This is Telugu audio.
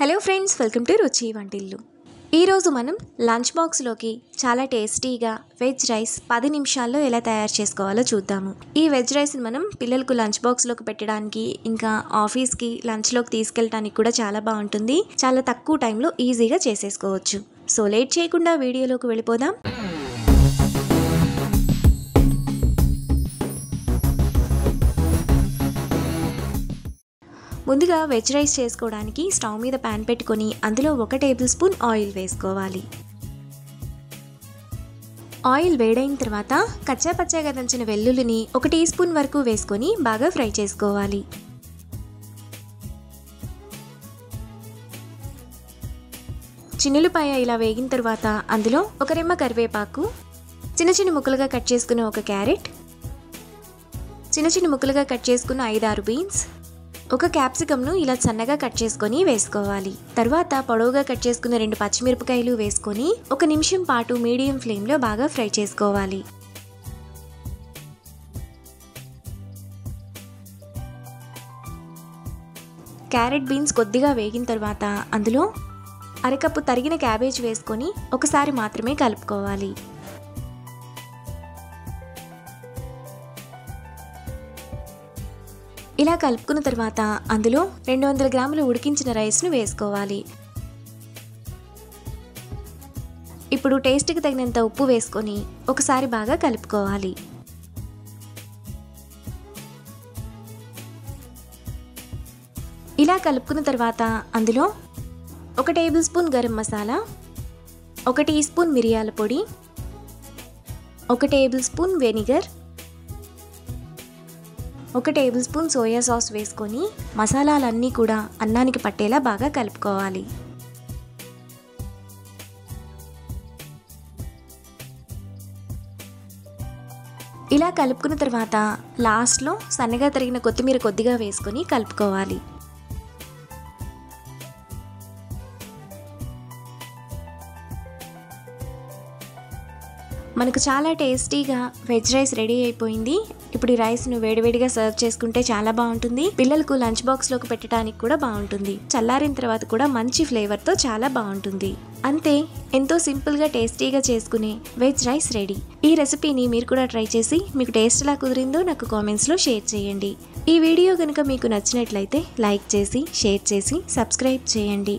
హలో ఫ్రెండ్స్, వెల్కమ్ టు రుచి వంటిల్లు. ఈరోజు మనం లంచ్ బాక్స్లోకి చాలా టేస్టీగా వెజ్ రైస్ 10 నిమిషాల్లో ఎలా తయారు చేసుకోవాలో చూద్దాము. ఈ వెజ్ రైస్ని మనం పిల్లలకు లంచ్ బాక్స్లోకి పెట్టడానికి, ఇంకా ఆఫీస్కి లంచ్లోకి తీసుకెళ్ళడానికి కూడా చాలా బాగుంటుంది. చాలా తక్కువ టైంలో ఈజీగా చేసేసుకోవచ్చు. సో లేట్ చేయకుండా వీడియోలోకి వెళ్ళిపోదాం. ముందుగా వెజ్ రైస్ చేసుకోవడానికి స్టవ్ మీద ప్యాన్ పెట్టుకొని అందులో 1 టేబుల్ స్పూన్ ఆయిల్ వేసుకోవాలి. ఆయిల్ వేడైన తర్వాత కచ్చా పచ్చాగా దంచిన వెల్లుల్లిని 1 టీ స్పూన్ వరకు వేసుకొని బాగా ఫ్రై చేసుకోవాలి. చిన్నులపాయ ఇలా వేగిన తర్వాత అందులో 1 రెమ్మ కరివేపాకు, చిన్న చిన్న ముక్కలుగా కట్ చేసుకున్న 1 క్యారెట్, చిన్న చిన్న ముక్కలుగా కట్ చేసుకున్న 5-6 బీన్స్, 1 క్యాప్సికమ్ను ఇలా సన్నగా కట్ చేసుకొని వేసుకోవాలి. తర్వాత పొడవుగా కట్ చేసుకున్న 2 పచ్చిమిరపకాయలు వేసుకొని 1 నిమిషం పాటు మీడియం ఫ్లేమ్లో బాగా ఫ్రై చేసుకోవాలి. క్యారెట్ బీన్స్ కొద్దిగా వేగిన తర్వాత అందులో 1/2 కప్పు తరిగిన క్యాబేజ్ వేసుకొని ఒకసారి మాత్రమే కలుపుకోవాలి. ఇలా కలుపుకున్న తర్వాత అందులో 200 గ్రాముల ఉడికించిన రైస్ను వేసుకోవాలి. ఇప్పుడు టేస్ట్కి తగినంత ఉప్పు వేసుకొని ఒకసారి బాగా కలుపుకోవాలి. ఇలా కలుపుకున్న తర్వాత అందులో 1 tablespoon garam masala, 1 teaspoon మిరియాల పొడి, 1 tablespoon vinegar, 1 tablespoon soya sauce వేసుకొని మసాలాలన్నీ కూడా అన్నానికి పట్టేలా బాగా కలుపుకోవాలి. ఇలా కలుపుకున్న తర్వాత లాస్ట్లో సన్నగా తరిగిన కొత్తిమీర కొద్దిగా వేసుకొని కలుపుకోవాలి. మనకు చాలా టేస్టీగా వెజ్ రైస్ రెడీ అయిపోయింది. ఇప్పుడు ఈ రైస్ను వేడివేడిగా సర్వ్ చేసుకుంటే చాలా బాగుంటుంది. పిల్లలకు లంచ్ బాక్స్లోకి పెట్టడానికి కూడా బాగుంటుంది. చల్లారిన తర్వాత కూడా మంచి ఫ్లేవర్తో చాలా బాగుంటుంది. అంతే, ఎంతో సింపుల్గా టేస్టీగా చేసుకునే వెజ్ రైస్ రెడీ. ఈ రెసిపీని మీరు కూడా ట్రై చేసి మీకు టేస్ట్ ఎలా కుదిరిందో నాకు కామెంట్స్లో షేర్ చేయండి. ఈ వీడియో కనుక మీకు నచ్చినట్లయితే లైక్ చేసి, షేర్ చేసి, సబ్స్క్రైబ్ చేయండి.